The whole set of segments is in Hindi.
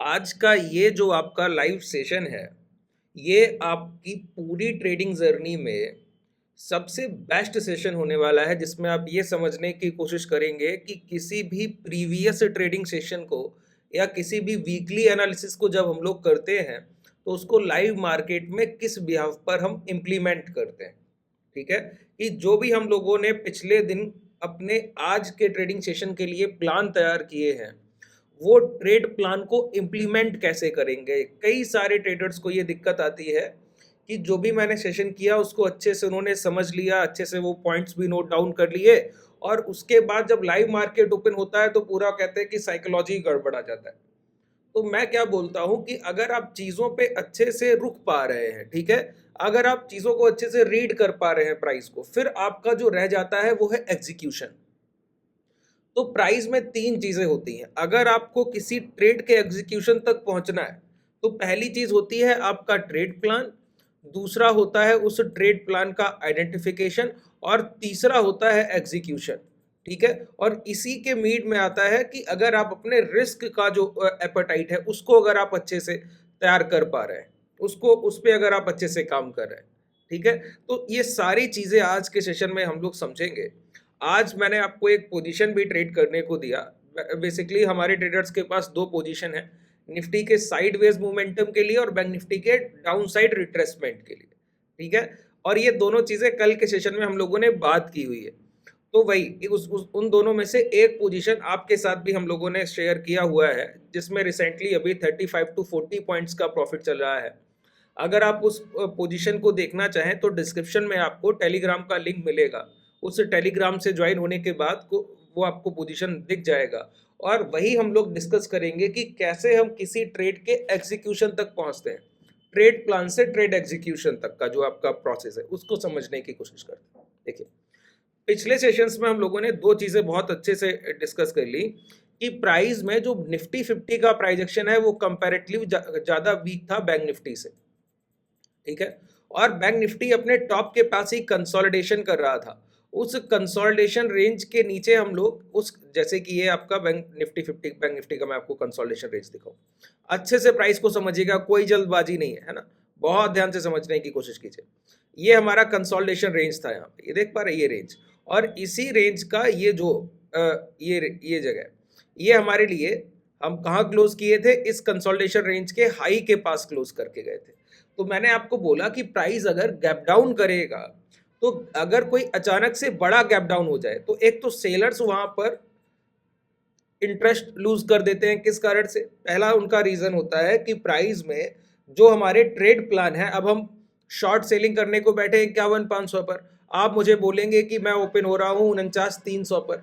आज का ये जो आपका लाइव सेशन है, ये आपकी पूरी ट्रेडिंग जर्नी में सबसे बेस्ट सेशन होने वाला है, जिसमें आप ये समझने की कोशिश करेंगे कि किसी भी प्रीवियस ट्रेडिंग सेशन को या किसी भी वीकली एनालिसिस को जब हम लोग करते हैं, तो उसको लाइव मार्केट में किस बिहाफ पर हम इम्प्लीमेंट करते हैं। ठीक है, कि जो भी हम लोगों ने पिछले दिन अपने आज के ट्रेडिंग सेशन के लिए प्लान तैयार किए हैं, वो ट्रेड प्लान को इम्प्लीमेंट कैसे करेंगे। कई सारे ट्रेडर्स को ये दिक्कत आती है कि जो भी मैंने सेशन किया उसको अच्छे से उन्होंने समझ लिया, अच्छे से वो पॉइंट्स भी नोट डाउन कर लिए, और उसके बाद जब लाइव मार्केट ओपन होता है तो पूरा कहते हैं कि साइकोलॉजी गड़बड़ा जाता है। तो मैं क्या बोलता हूं कि अगर आप चीज़ों पे अच्छे से रुक पा रहे हैं, ठीक है, अगर आप चीज़ों को अच्छे से रीड कर पा रहे हैं प्राइस को, फिर आपका जो रह जाता है वो है एग्जीक्यूशन। तो प्राइस में तीन चीजें होती हैं। अगर आपको किसी ट्रेड के एग्जीक्यूशन तक पहुंचना है, तो पहली चीज होती है आपका ट्रेड प्लान, दूसरा होता है उस ट्रेड प्लान का आइडेंटिफिकेशन, और तीसरा होता है एग्जीक्यूशन। ठीक है, और इसी के मीड में आता है कि अगर आप अपने रिस्क का जो एपेटाइट है उसको अगर आप अच्छे से तैयार कर पा रहे हैं, उसको उस पर अगर आप अच्छे से काम कर रहे हैं। ठीक है, तो ये सारी चीजें आज के सेशन में हम लोग समझेंगे। आज मैंने आपको एक पोजीशन भी ट्रेड करने को दिया। बेसिकली हमारे ट्रेडर्स के पास दो पोजीशन है, निफ्टी के साइडवेज मोमेंटम के लिए और बैंक निफ्टी के डाउन साइड रिट्रेसमेंट के लिए। ठीक है, और ये दोनों चीजें कल के सेशन में हम लोगों ने बात की हुई है। तो वही उन दोनों में से एक पोजीशन आपके साथ भी हम लोगों ने शेयर किया हुआ है, जिसमें रिसेंटली अभी 35 to 40 पॉइंट्स का प्रॉफिट चल रहा है। अगर आप उस पोजीशन को देखना चाहें तो डिस्क्रिप्शन में आपको टेलीग्राम का लिंक मिलेगा। उस टेलीग्राम से ज्वाइन होने के बाद को वो आपको पोजीशन दिख जाएगा, और वही हम लोग डिस्कस करेंगे कि कैसे हम किसी ट्रेड के एग्जीक्यूशन तक पहुंचते हैं। ट्रेड प्लान से ट्रेड एग्जीक्यूशन तक का जो आपका प्रोसेस है उसको समझने की कोशिश करते हैं। देखिए, पिछले सेशंस में हम लोगों ने दो चीजें बहुत अच्छे से डिस्कस कर ली कि प्राइस में जो निफ्टी 50 का प्राइजेक्शन है वो कंपैरेटिवली ज्यादा वीक था बैंक निफ्टी से। ठीक है, और बैंक निफ्टी अपने टॉप के पास ही कंसोलिडेशन कर रहा था। उस कंसोलिडेशन रेंज के नीचे हम लोग उस, जैसे कि ये आपका बैंक निफ्टी 50, बैंक निफ्टी का मैं आपको कंसोलिडेशन रेंज दिखाऊं, अच्छे से प्राइस को समझिएगा, कोई जल्दबाजी नहीं है ना, बहुत ध्यान से समझने की कोशिश कीजिए। ये हमारा कंसोलिडेशन रेंज था, यहाँ पे ये देख पा रहे हैं, ये रेंज, और इसी रेंज का ये जो ये जगह, ये हमारे लिए हम कहाँ क्लोज किए थे, इस कंसोलिडेशन रेंज के हाई के पास क्लोज करके गए थे। तो मैंने आपको बोला कि प्राइस अगर गैप डाउन करेगा, तो अगर कोई अचानक से बड़ा गैप डाउन हो जाए, तो एक तो सेलर्स वहां पर इंटरेस्ट लूज कर देते हैं। किस कारण से? पहला उनका रीजन होता है कि प्राइस में जो हमारे ट्रेड प्लान है, अब हम शॉर्ट सेलिंग करने को बैठे 51,500 पर, आप मुझे बोलेंगे कि मैं ओपन हो रहा हूँ 49,300 पर,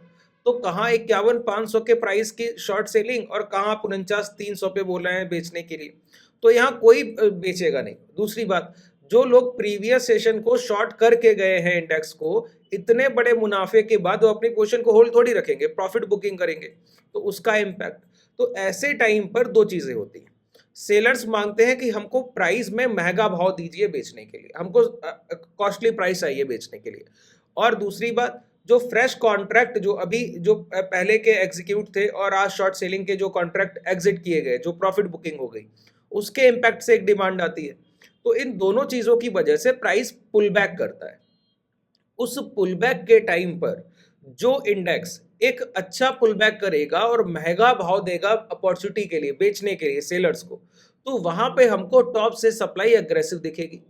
तो कहाँ 51,500 के प्राइस की शॉर्ट सेलिंग और कहाँ आप 49,300 पे बोल रहे हैं बेचने के लिए, तो यहाँ कोई बेचेगा नहीं। दूसरी बात, जो लोग प्रीवियस सेशन को शॉर्ट करके गए हैं इंडेक्स को, इतने बड़े मुनाफे के बाद वो अपनी पोजीशन को होल्ड थोड़ी रखेंगे, प्रॉफिट बुकिंग करेंगे, तो उसका इम्पैक्ट। तो ऐसे टाइम पर दो चीजें होती हैं, सेलर्स मांगते हैं कि हमको प्राइस में महंगा भाव दीजिए बेचने के लिए, हमको कॉस्टली प्राइस चाहिए बेचने के लिए। और दूसरी बात, जो फ्रेश कॉन्ट्रैक्ट जो अभी जो पहले के एग्जीक्यूट थे और आज शॉर्ट सेलिंग के जो कॉन्ट्रैक्ट एग्जिट किए गए, जो प्रॉफिट बुकिंग हो गई, उसके इम्पैक्ट से एक डिमांड आती है। तो इन दोनों चीजों की वजह से प्राइस पुल बैक करता है। उस पुल बैक के टाइम पर जो इंडेक्स एक अच्छा पुल बैक करेगा और महंगा भाव देगा अपॉर्चुनिटी के लिए, बेचने के लिए सेलर्स को, तो वहां पे हमको टॉप से सप्लाई अग्रेसिव दिखेगी।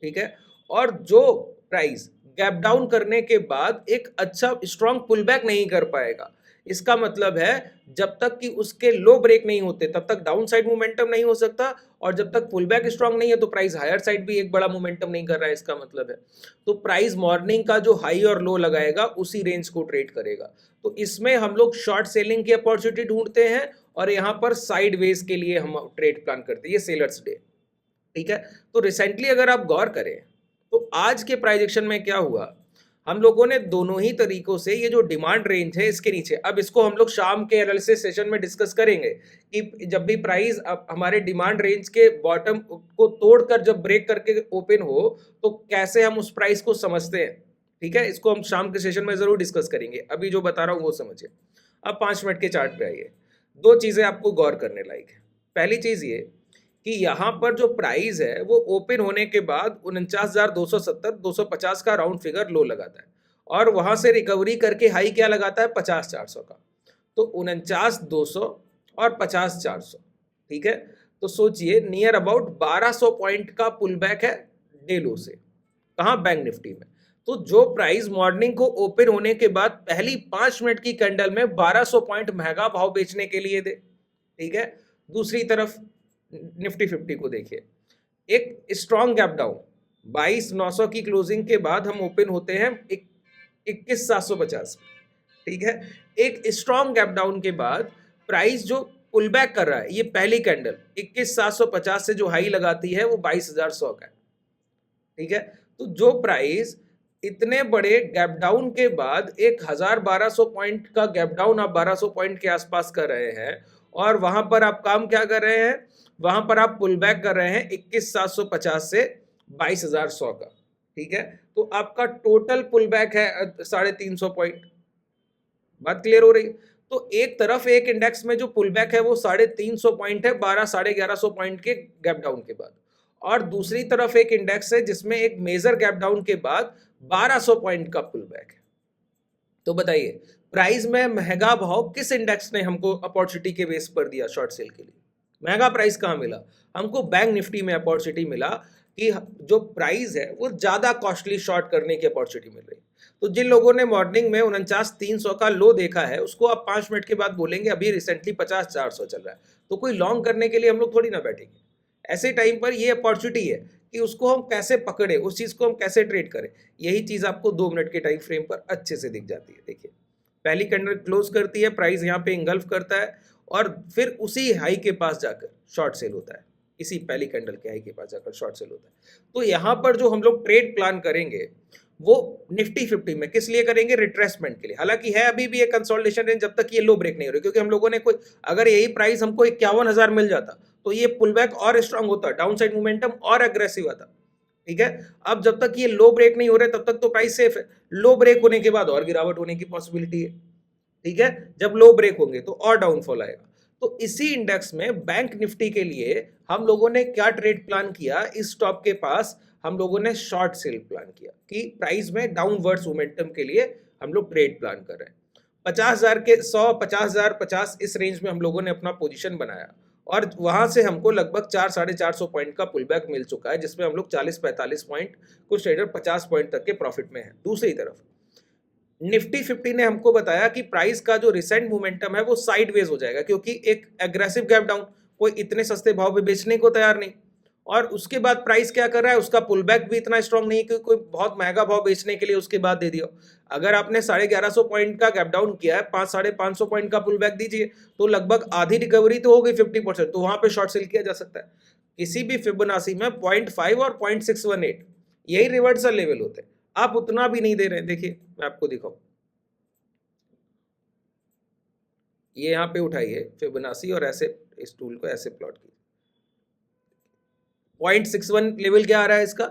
ठीक है, और जो प्राइस गैप डाउन करने के बाद एक अच्छा स्ट्रॉन्ग पुल बैक नहीं कर पाएगा, इसका मतलब है जब तक कि उसके लो ब्रेक नहीं होते तब तक डाउन साइड मोमेंटम नहीं हो सकता, और जब तक पुल बैक स्ट्रॉन्ग नहीं है तो प्राइस हायर साइड भी एक बड़ा मोमेंटम नहीं कर रहा है, इसका मतलब है। तो प्राइस मॉर्निंग का जो हाई और लो लगाएगा उसी रेंज को ट्रेड करेगा। तो इसमें हम लोग शॉर्ट सेलिंग की अपॉर्चुनिटी ढूंढते हैं, और यहाँ पर साइड वेज के लिए हम ट्रेड प्लान करते हैं, ये सेलर्स डे। ठीक है, तो रिसेंटली अगर आप गौर करें तो आज के प्राइजेक्शन में क्या हुआ, हम लोगों ने दोनों ही तरीकों से ये जो डिमांड रेंज है इसके नीचे, अब इसको हम लोग शाम के एनालिसिस सेशन में डिस्कस करेंगे कि जब भी प्राइस हमारे डिमांड रेंज के बॉटम को तोड़कर जब ब्रेक करके ओपन हो तो कैसे हम उस प्राइस को समझते हैं। ठीक है, इसको हम शाम के सेशन में जरूर डिस्कस करेंगे, अभी जो बता रहा हूँ वो समझिए। अब 5 मिनट के चार्ट पे आइए, दो चीजें आपको गौर करने लायक है। पहली चीज ये कि यहाँ पर जो प्राइस है वो ओपन होने के बाद 49,270 250 का राउंड फिगर लो लगाता है और वहां से रिकवरी करके हाई क्या लगाता है 50,400 का। तो 49,200 और 50,400, ठीक है। तो सोचिए नियर अबाउट 1200 पॉइंट का पुल बैक है डे लो से, कहाँ, बैंक निफ्टी में। तो जो प्राइस मॉर्निंग को ओपन होने के बाद पहली 5 मिनट की कैंडल में 1200 पॉइंट महंगा भाव बेचने के लिए दे, ठीक है। दूसरी तरफ निफ्टी 50 को देखिए, एक स्ट्रॉन्ग गैप डाउन 22,900 की क्लोजिंग के बाद हम ओपन होते हैं 21,750, ठीक है। एक स्ट्रॉन्ग गैप डाउन के बाद प्राइस जो पुल बैक कर रहा है, ये पहली कैंडल 21,750 से जो हाई लगाती है वो 22,100 का है, ठीक है। तो जो प्राइस इतने बड़े गैप डाउन के बाद 1,1200 पॉइंट का गैप डाउन आप 1200 पॉइंट के आसपास कर रहे हैं और वहां पर आप काम क्या कर रहे हैं, वहां पर आप पुल बैक कर रहे हैं 21,750 से 22,100 का, ठीक है। तो आपका टोटल पुल बैक है 350 पॉइंट। बात क्लियर हो रही है। तो एक तरफ एक इंडेक्स में जो पुल बैक है वो 350 पॉइंट है 11,500 पॉइंट के गैप डाउन के बाद, और दूसरी तरफ एक इंडेक्स है जिसमें एक मेजर गैप डाउन के बाद 1200 पॉइंट का पुल बैक है। तो बताइए प्राइस में महंगा भाव किस इंडेक्स ने हमको अपॉर्चुनिटी के बेस पर दिया शॉर्ट सेल के लिए? महंगा प्राइस कहाँ मिला हमको? बैंक निफ्टी में अपॉर्चुनिटी मिला कि जो प्राइस है वो ज्यादा कॉस्टली शॉर्ट करने की अपॉर्चुनिटी मिल रही। तो जिन लोगों ने मॉर्निंग में 49,300 का लो देखा है उसको आप 5 मिनट के बाद बोलेंगे अभी रिसेंटली 50,400 चल रहा है, तो कोई लॉन्ग करने के लिए हम लोग थोड़ी ना बैठेंगे। ऐसे टाइम पर ये अपॉर्चुनिटी है कि उसको हम कैसे पकड़े, उस चीज को हम कैसे ट्रेड करें। यही चीज आपको 2 मिनट के टाइम फ्रेम पर अच्छे से दिख जाती है। देखिए पहली कैंडल क्लोज करती है, प्राइस यहाँ पे इंगल्फ करता है और फिर उसी हाई के पास जाकर शॉर्ट सेल होता है, इसी पहली कैंडल के हाई के पास जाकर शॉर्ट सेल होता है। तो यहाँ पर जो हम लोग ट्रेड प्लान करेंगे वो निफ्टी 50 में किस लिए करेंगे? रिट्रेसमेंट के लिए। हालांकि है अभी भी एक कंसोलिडेशन रेंज जब तक ये लो ब्रेक नहीं हो रही, क्योंकि हम लोगों ने कोई, अगर यही प्राइस हमको 51,000 मिल जाता तो ये पुल बैक और स्ट्रांग होता, डाउन साइड मोमेंटम और एग्रेसिव आता, ठीक है। अब जब तक ये लो ब्रेक नहीं हो रहे तब तक तो प्राइस सेफ है, लो ब्रेक होने के बाद और गिरावट होने की पॉसिबिलिटी है, ठीक है। जब लो ब्रेक होंगे तो और डाउनफॉल आएगा। तो इसी इंडेक्स में बैंक निफ्टी के लिए हम लोगों ने क्या ट्रेड प्लान किया, इस स्टॉप के पास हम लोगों ने शॉर्ट सेल प्लान किया कि प्राइस में डाउनवर्ड्स मोमेंटम के लिए हम लोग ट्रेड प्लान कर रहे हैं। 50,000 के 100, 50,000, 50 इस रेंज में हम लोगों ने अपना पोजीशन बनाया और वहां से हमको लगभग 400-450 पॉइंट का पुल बैक मिल चुका है, जिसमें हम लोग 40-45 पॉइंट, कुछ ट्रेडर 50 पॉइंट तक के प्रॉफिट में है। दूसरी तरफ निफ्टी 50 ने हमको बताया कि प्राइस का जो रिसेंट मोमेंटम है वो साइडवेज हो जाएगा, क्योंकि एक एग्रेसिव गैप डाउन, कोई इतने सस्ते भाव पे बेचने को तैयार नहीं, और उसके बाद प्राइस क्या कर रहा है, उसका पुल बैक भी इतना स्ट्रांग नहीं है कि कोई बहुत महंगा भाव बेचने के लिए उसके बाद दे दिया। अगर आपने 1150 पॉइंट का गैप डाउन किया है, 500-550 पॉइंट का पुल बैक दीजिए तो लगभग आधी रिकवरी तो हो गई 50%, तो वहां पे शॉर्ट सेल किया जा सकता है। किसी भी फिबोनाची में 0.5 और 0.618 यही रिवर्सल लेवल होते हैं, आप उतना भी नहीं दे रहे हैं। देखिए मैं आपको दिखाऊं, ये यहाँ पे उठाइए फिबोनाची और ऐसे इस टूल को ऐसे प्लॉट कीजिए। 0.61 लेवल क्या आ रहा है इसका,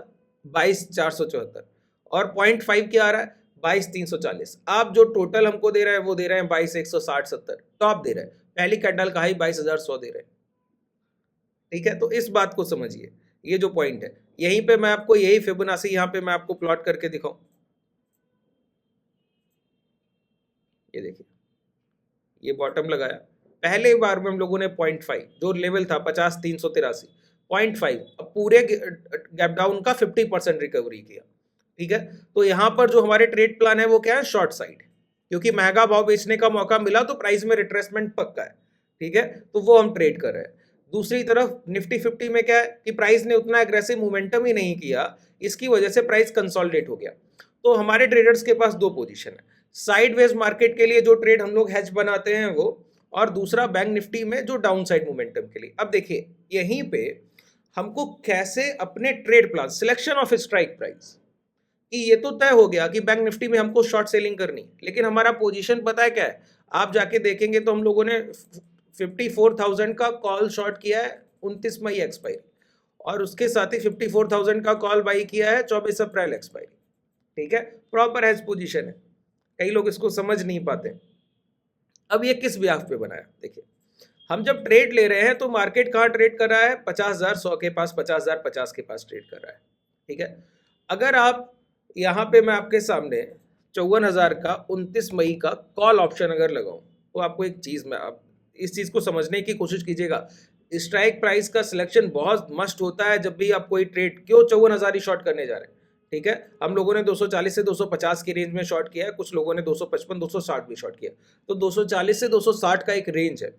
22,474, और 0.5 क्या आ रहा है, 22,340। आप जो टोटल हमको दे रहे हैं वो दे रहे हैं 22,160-70, टॉप दे रहे हैं, पहली कैंडल का हाई 22,100 दे रहे हैं, ठीक है। तो इस बात को समझिए, ये जो पॉइंट है यहीं पे मैं आपको यही फिबोनाची यहाँ पे मैं आपको प्लॉट करके दिखाऊं। ये देखिए ये बॉटम लगाया, पहले बार में हम लोगों ने 0.5 जो लेवल था 50,383, 0.5 अब पूरे गैप डाउन का 50% रिकवरी किया, ठीक है। तो यहाँ पर जो हमारे ट्रेड प्लान है वो क्या है, शॉर्ट साइड, क्योंकि महंगा भाव बेचने का मौका मिला तो प्राइस में रिट्रेसमेंट पक्का है, ठीक है। तो वो हम ट्रेड कर रहे हैं। दूसरी तरफ निफ्टी 50 में क्या है कि प्राइस ने उतना एग्रेसिव मोमेंटम ही नहीं किया, इसकी वजह से प्राइस कंसोलिडेट हो गया। तो हमारे ट्रेडर्स के पास दो पोजीशन है, साइडवेज मार्केट के लिए जो ट्रेड हम लोग हेज बनाते हैं वो, और दूसरा बैंक निफ्टी में जो डाउन साइड मोमेंटम के लिए। अब देखिए यहीं पे हमको कैसे अपने trade plan, selection of strike price, कि ये तो तय हो गया कि बैंक निफ्टी में हमको शॉर्ट सेलिंग करनी, लेकिन हमारा पोजीशन पता है क्या है, आप जाके देखेंगे तो हम लोगों ने 54,000 का कॉल शॉर्ट किया है 29 मई एक्सपायरी, और उसके साथ ही 54,000 का कॉल बाई किया है 24 अप्रैल एक्सपायरी, ठीक है। प्रॉपर हेज पोजीशन है, कई लोग इसको समझ नहीं पाते। अब ये किस ब्याज पे बनाया, देखिए हम जब ट्रेड ले रहे हैं तो मार्केट कहाँ ट्रेड कर रहा है? 50,000 100 के पास, 50,000 50 के पास ट्रेड कर रहा है। ठीक है, अगर आप यहाँ पे मैं आपके सामने 54,000 का 29 मई का कॉल ऑप्शन अगर लगाऊं तो आपको एक चीज़ में आप इस चीज़ को समझने की कोशिश कीजिएगा। स्ट्राइक प्राइस का सिलेक्शन बहुत मस्ट होता है जब भी आप कोई ट्रेड, क्यों 54,000 ही शॉर्ट करने जा रहे हैं। ठीक है, हम लोगों ने 240 से 250 की रेंज में शॉर्ट किया है, कुछ लोगों ने 255 260 भी शॉर्ट किया, तो 240 से 260 का एक रेंज है।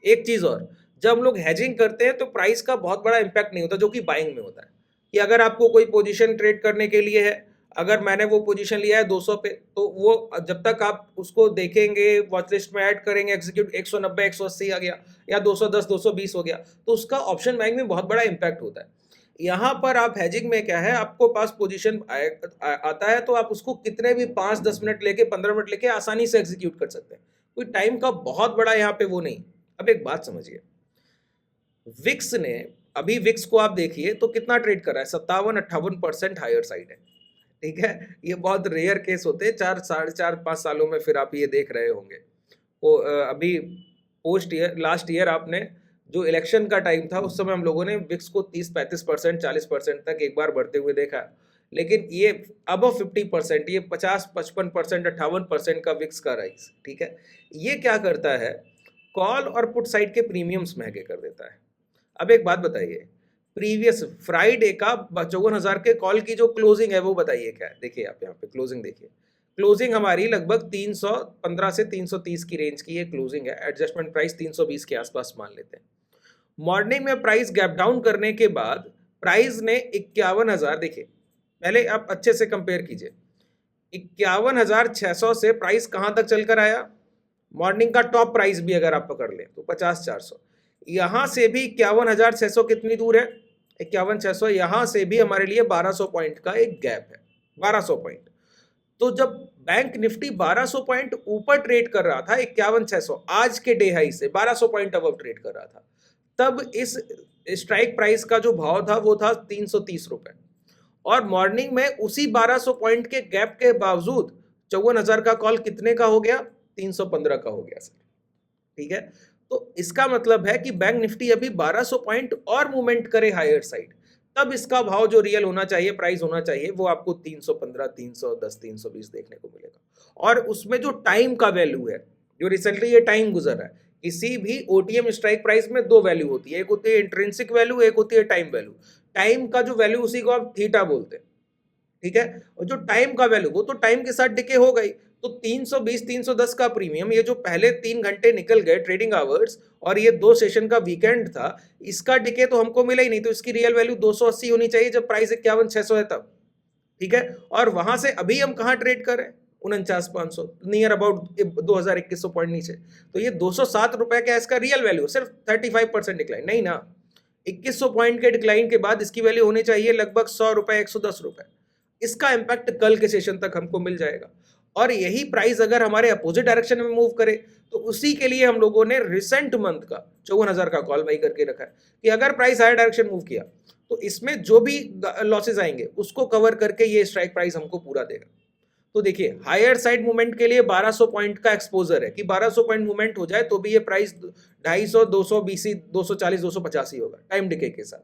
एक चीज़ और, जब हम लोग हैजिंग करते हैं तो प्राइस का बहुत बड़ा इंपैक्ट नहीं होता जो कि बाइंग में होता है, कि अगर आपको कोई पोजीशन ट्रेड करने के लिए है, अगर मैंने वो पोजीशन लिया है 200 पे, तो वो जब तक आप उसको देखेंगे, वॉच लिस्ट में ऐड करेंगे, एग्जीक्यूट 190 180 आ गया या 210 220 हो गया, तो उसका ऑप्शन बाइंग में बहुत बड़ा इंपैक्ट होता है। यहाँ पर आप हैजिंग में क्या है, आपको पास पोजीशन आता है तो आप उसको कितने भी 5-10 मिनट लेके 15 मिनट लेके आसानी से एग्जीक्यूट कर सकते हैं, कोई टाइम का बहुत बड़ा यहाँ पे वो नहीं। अब एक बात समझिए, विक्स ने अभी विक्स को आप देखिए तो कितना ट्रेड कर रहा है, 57-58% हायर साइड है। ठीक है, ये बहुत रेयर केस होते हैं, 4 साढ़े 4-5 सालों में फिर आप ये देख रहे होंगे। वो अभी पोस्ट ईयर लास्ट ईयर आपने जो इलेक्शन का टाइम था उस समय हम लोगों ने विक्स को 30-35% 40% तक एक बार बढ़ते हुए देखा, लेकिन ये अब 50%, ये 50-55% 58% का विक्स का राइज। ठीक है, ये क्या करता है, कॉल और पुट साइड के प्रीमियम्स महंगे कर देता है। अब एक बात बताइए, प्रीवियस फ्राइडे का 54,000 के कॉल की जो क्लोजिंग है वो बताइए क्या है। देखिए आप यहाँ पे क्लोजिंग देखिए, क्लोजिंग हमारी लगभग 315 से 330 की रेंज की ये क्लोजिंग है, एडजस्टमेंट प्राइस 320 के आसपास मान लेते हैं। मॉर्निंग में प्राइस गैप डाउन करने के बाद प्राइस ने 51,000, देखिए पहले आप अच्छे से कंपेयर कीजिए, 51,600 से प्राइस कहां तक चलकर आया, मॉर्निंग का टॉप प्राइस भी अगर आप पकड़ लें तो 50,400, यहां से भी 51,600 कितनी दूर है, 51,600, यहां से भी हमारे लिए 1200 पॉइंट का एक गैप है, 1200 पॉइंट। तो जब बैंक निफ्टी 1200 पॉइंट ऊपर ट्रेड कर रहा था 51,600 आज के डे हाई से 1200 पॉइंट अब ट्रेड कर रहा था, तब इस स्ट्राइक प्राइस का जो भाव था वो था 330 रुपए, और मॉर्निंग में उसी 1200 पॉइंट के गैप के बावजूद 54,000 का कॉल कितने का हो गया, 315 का हो गया सर। ठीक है, तो इसका मतलब है कि बैंक निफ्टी अभी 1200 पॉइंट और मूवमेंट करे हायर साइड, तब इसका भाव जो रियल होना चाहिए, प्राइस होना चाहिए, वो आपको 315 310 320 देखने को मिलेगा। और उसमें जो टाइम का वैल्यू है, जो रिसेंटली ये टाइम गुजर रहा है, किसी भी ओटीएम स्ट्राइक प्राइस में दो वैल्यू होती है, एक होती है इंट्रिंसिक वैल्यू, एक होती है टाइम वैल्यू। टाइम का जो वैल्यू उसी को आप थीटा बोलते हैं। ठीक है, और जो टाइम का वैल्यू वो तो टाइम के साथ डिके हो गई, तो 320 310 का प्रीमियम, ये जो पहले 3 घंटे निकल गए ट्रेडिंग आवर्स और ये 2 सेशन का वीकेंड था, इसका डिके तो हमको मिला ही नहीं, तो इसकी रियल वैल्यू 280 होनी चाहिए जब प्राइस 51,600 है तब। ठीक है, और वहां से अभी हम कहाँ ट्रेड कर रहे हैं, 49,500, नियर अबाउट 2,2100 पॉइंट नीचे, तो ये 207 रुपए का इसका रियल वैल्यू, सिर्फ 35% डिक्लाइन नहीं ना, 2100 पॉइंट के डिक्लाइन के बाद इसकी वैल्यू होनी चाहिए लगभग 100 रुपए 110 रुपए। इसका इंपैक्ट कल के सेशन तक हमको मिल जाएगा, और यही प्राइस अगर हमारे अपोजिट डायरेक्शन में मूव करे तो उसी के लिए हम लोगों ने रिसेंट मंथ का 54,000 का कॉल बाई करके रखा है कि अगर प्राइस हायर डायरेक्शन मूव किया तो इसमें जो भी लॉसेस आएंगे उसको कवर करके ये स्ट्राइक प्राइस हमको पूरा देगा। तो देखिए हायर साइड मूवमेंट के लिए 1200 पॉइंट का एक्सपोजर है कि 1200 पॉइंट मूवमेंट हो जाए तो भी ये प्राइस 250 220 240 250 ही होगा टाइम डिके के साथ।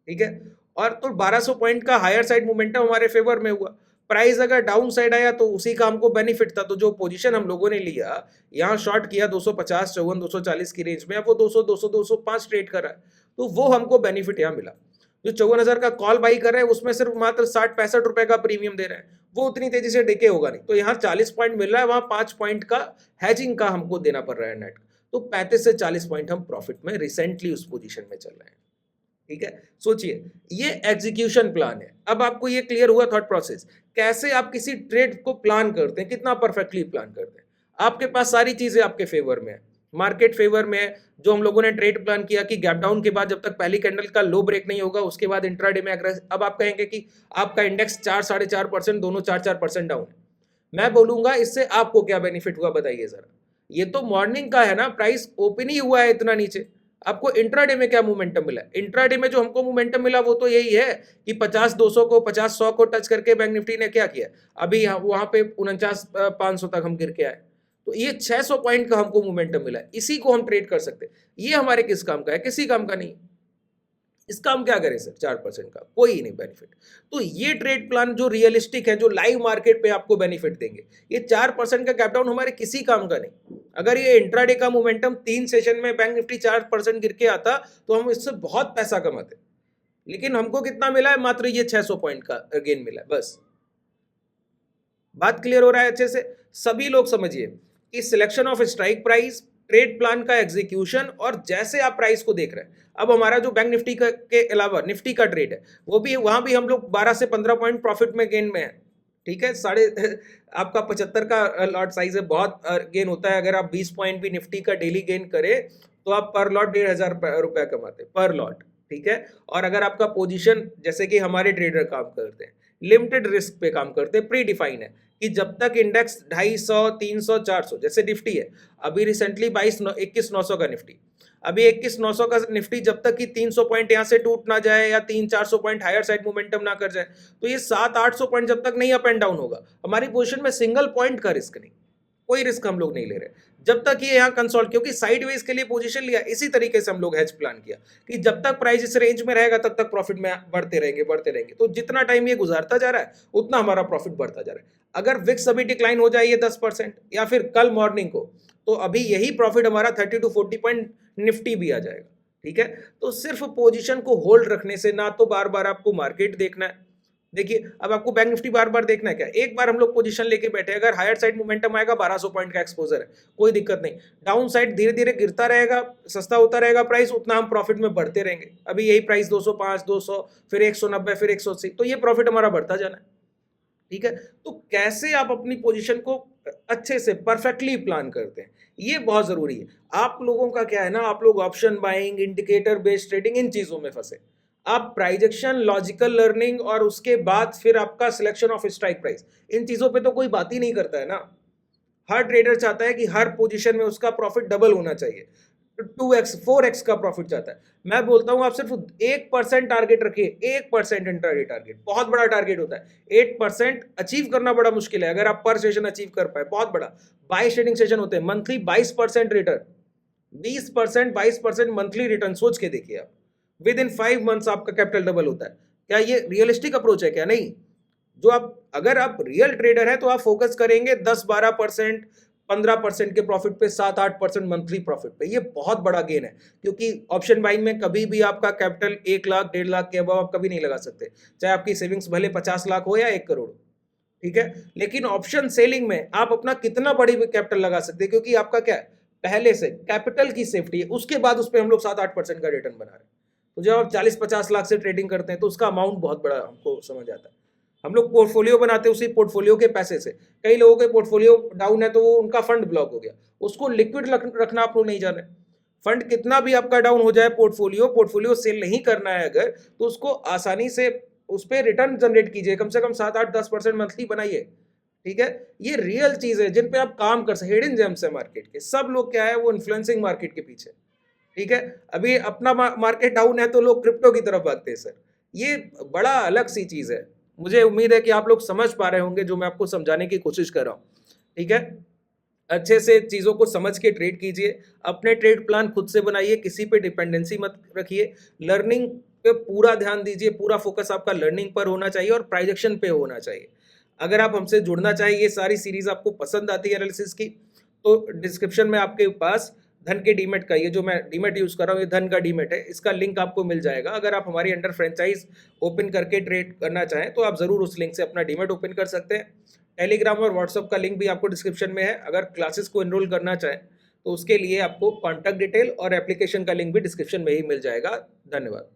ठीक है, और तो 1200 पॉइंट का हायर साइड मोमेंटम हमारे फेवर में हुआ, प्राइस अगर डाउन साइड आया तो उसी का हमको बेनिफिट था। तो जो पोजीशन हम लोगों ने लिया, यहाँ शॉर्ट किया 250 54 240 की रेंज में, अब वो 200 200 205 ट्रेड कर रहा है, तो वो हमको बेनिफिट यहाँ मिला। जो 54,000 का कॉल बाई कर रहे हैं उसमें सिर्फ मात्र 60-65 रुपए का प्रीमियम दे रहे हैं, वो उतनी तेजी से डिके होगा नहीं, तो यहाँ 40 पॉइंट मिल रहा है, वहां 5 पॉइंट का हैजिंग का हमको देना पड़ रहा है नेट, तो 35 से 40 पॉइंट हम प्रॉफिट में रिसेंटली उस पोजीशन में चल रहे हैं। ठीक है, सोचिए ये एग्जीक्यूशन प्लान है। अब आपको ये क्लियर हुआ थॉट प्रोसेस, कैसे आप किसी ट्रेड को प्लान करते हैं, कितना परफेक्टली प्लान करते हैं। आपके पास सारी चीजें आपके फेवर में है, मार्केट फेवर में है। जो हम लोगों ने ट्रेड प्लान किया कि गैप डाउन के बाद जब तक पहली कैंडल का लो ब्रेक नहीं होगा उसके बाद इंट्राडे में अब आप कहेंगे कि आपका इंडेक्स 4-4.5% दोनों 4-4% डाउन है, मैं बोलूंगा इससे आपको क्या बेनिफिट हुआ बताइए जरा। ये तो मॉर्निंग का है ना, प्राइस ओपन ही हुआ है इतना नीचे, आपको इंट्राडे में क्या मोमेंटम मिला। इंट्राडे में जो हमको मोमेंटम मिला वो तो यही है कि 50-200 को 50-100 को टच करके बैंक निफ्टी ने क्या किया, अभी वहां पे 49,500 तक हम गिर के आए, तो ये 600 पॉइंट का हमको मोमेंटम मिला है, इसी को हम ट्रेड कर सकते हैं। ये हमारे किस काम का है? किसी काम का नहीं। इसका हम क्या करें सर? 4% का कोई नहीं बेनिफिट। तो ये ट्रेड प्लान जो रियलिस्टिक है, जो लाइव मार्केट पे आपको बेनिफिट देंगे, ये 4% का गैप डाउन हमारे किसी काम का नहीं। अगर ये इंट्राडे का मोमेंटम 3 सेशन में बैंक निफ्टी 4% गिर के आता तो हम इससे बहुत पैसा कमाते, लेकिन हमको कितना मिला है? मात्र ये 600 पॉइंट का गेन मिला है, बस। बात क्लियर हो रहा है अच्छे से? सभी लोग समझिए कि selection of strike price, trade plan का एग्जीक्यूशन, और जैसे आप प्राइस को देख रहे हैं, अब हमारा जो बैंक निफ्टी के अलावा निफ्टी का ट्रेड है, वो भी वहां भी हम लोग 12 से 15 पॉइंट प्रॉफिट में गेन में है। ठीक है, साढ़े आपका 75 का लॉट साइज है, बहुत गेन होता है। अगर आप 20 पॉइंट भी निफ्टी का डेली गेन करें तो आप पर लॉट 1,500 रुपया कमाते पर लॉट। ठीक है, और अगर आपका पोजीशन, जैसे कि हमारे ट्रेडर काम करते हैं, लिमिटेड रिस्क पे काम करते हैं, प्री डिफाइन है कि जब तक इंडेक्स 250, 300, 400, जैसे निफ्टी है अभी रिसेंटली 21,900 का निफ्टी, अभी 21,900 का निफ्टी जब तक कि 300 पॉइंट यहाँ से टूट ना जाए या 300-400 पॉइंट हायर साइड मोमेंटम ना कर जाए, तो ये 700-800 पॉइंट जब तक नहीं अप एंड डाउन होगा, हमारी पोजीशन में सिंगल पॉइंट का रिस्क नहीं, कोई रिस्क हम लोग नहीं ले रहे जब तक ये यहाँ कंसोल्ट, क्योंकि साइडवेज के लिए पोजीशन लिया। इसी तरीके से हम लोग हेज प्लान किया कि जब तक प्राइस इस रेंज में रहेगा तब तक प्रॉफिट में बढ़ते रहेंगे। तो जितना टाइम ये गुजारता जा रहा है उतना हमारा प्रॉफिट बढ़ता जा रहा है। अगर विक्स अभी डिक्लाइन हो जाए 10% या फिर कल मॉर्निंग को, तो अभी यही प्रॉफिट हमारा 30 to 40 पॉइंट निफ्टी भी आ जाएगा। ठीक है, तो सिर्फ पोजीशन को होल्ड रखने से ना तो बार बार आपको मार्केट देखना है। देखिए, अब आपको बैंक निफ्टी बार बार देखना है क्या? एक बार हम लोग पोजीशन लेके बैठे, अगर हायर साइड मोमेंटम आएगा, 1200 पॉइंट का एक्सपोजर है, कोई दिक्कत नहीं। डाउन साइड धीरे धीरे गिरता रहेगा, सस्ता होता रहेगा प्राइस, उतना हम प्रॉफिट में बढ़ते रहेंगे। अभी यही प्राइस 205, 200, फिर 190, फिर 180, तो ये प्रॉफिट हमारा बढ़ता जाना है। ठीक है, तो कैसे आप अपनी पोजीशन को अच्छे से परफेक्टली प्लान करते हैं, ये बहुत जरूरी है। आप लोगों का क्या है ना, आप लोग option buying, indicator based trading, इन चीजों में फंसे। आप प्राइजेक्शन, लॉजिकल लर्निंग और उसके बाद फिर आपका सिलेक्शन ऑफ स्ट्राइक प्राइस, इन चीजों पे तो कोई बात ही नहीं करता है ना। हर ट्रेडर चाहता है कि हर पोजीशन में उसका प्रॉफिट डबल होना चाहिए, 2x 4x का प्रॉफिट चाहता है। मैं बोलता हूं आप सिर्फ 1% टारगेट रखिए, 1% इंट्राडे टारगेट बहुत बड़ा टारगेट होता है। 8% अचीव करना बड़ा मुश्किल है, अगर आप पर सेशन अचीव कर पाए बहुत बड़ा। 22 ट्रेडिंग सेशन होते हैं, मंथली 22% रिटर्न, 20%, 22% मंथली रिटर्न, सोच के देखिए आप। विद इन 5 मंथ्स आपका कैपिटल डबल होता है। क्या ये रियलिस्टिक अप्रोच है? क्या नहीं। जो आप, अगर आप रियल ट्रेडर है तो आप फोकस करेंगे 10-12%, 15% के प्रॉफिट पे, 7-8% मंथली प्रॉफिट पे। ये बहुत बड़ा गेन है, क्योंकि ऑप्शन बाइंग में कभी भी आपका कैपिटल 1 लाख 1.5 लाख के अबव आप कभी नहीं लगा सकते, चाहे आपकी सेविंग्स भले 50 लाख हो या 1 करोड़। ठीक है, लेकिन ऑप्शन सेलिंग में आप अपना कितना बड़ी कैपिटल लगा सकते हैं, क्योंकि आपका क्या है, पहले से कैपिटल की सेफ्टी है, उसके बाद उस पर हम लोग 7-8% का रिटर्न बना रहे हैं। तो जब आप 40-50 लाख से ट्रेडिंग करते हैं तो उसका अमाउंट बहुत बड़ा हमको समझ आता है। हम लोग पोर्टफोलियो बनाते हैं उसी पोर्टफोलियो के पैसे से। कई लोगों के पोर्टफोलियो डाउन है तो वो उनका फंड ब्लॉक हो गया, उसको लिक्विड रखना आप लोग नहीं जाने। फंड कितना भी आपका डाउन हो जाए, पोर्टफोलियो सेल नहीं करना है अगर, तो उसको आसानी से उस पर रिटर्न जनरेट कीजिए, कम से कम 7-8-10% मंथली बनाइए। ठीक है, ये रियल चीज है जिन पे आप काम कर सकते। हिडन जेम्स है मार्केट के। सब लोग क्या है, वो इन्फ्लुएंसिंग मार्केट के पीछे। ठीक है, अभी अपना मार्केट डाउन है तो लोग क्रिप्टो की तरफ भागते हैं सर। ये बड़ा अलग सी चीज है। मुझे उम्मीद है कि आप लोग समझ पा रहे होंगे जो मैं आपको समझाने की कोशिश कर रहा हूँ। ठीक है, अच्छे से चीज़ों को समझ के ट्रेड कीजिए, अपने ट्रेड प्लान खुद से बनाइए, किसी पे डिपेंडेंसी मत रखिए, लर्निंग पे पूरा ध्यान दीजिए, पूरा फोकस आपका लर्निंग पर होना चाहिए और प्राइजेक्शन पे होना चाहिए। अगर आप हमसे जुड़ना चाहिए, ये सारी सीरीज आपको पसंद आती है एनालिसिस की, तो डिस्क्रिप्शन में आपके पास धन के डीमेट का, ये जो मैं डीमेट यूज कर रहा हूँ ये धन का डीमेट है, इसका लिंक आपको मिल जाएगा। अगर आप हमारी अंडर फ्रेंचाइज ओपन करके ट्रेड करना चाहें तो आप जरूर उस लिंक से अपना डीमेट ओपन कर सकते हैं। टेलीग्राम और व्हाट्सअप का लिंक भी आपको डिस्क्रिप्शन में है। अगर क्लासेस को एनरोल करना चाहें तो उसके लिए आपको कॉन्टैक्ट डिटेल और एप्लीकेशन का लिंक भी डिस्क्रिप्शन में ही मिल जाएगा। धन्यवाद।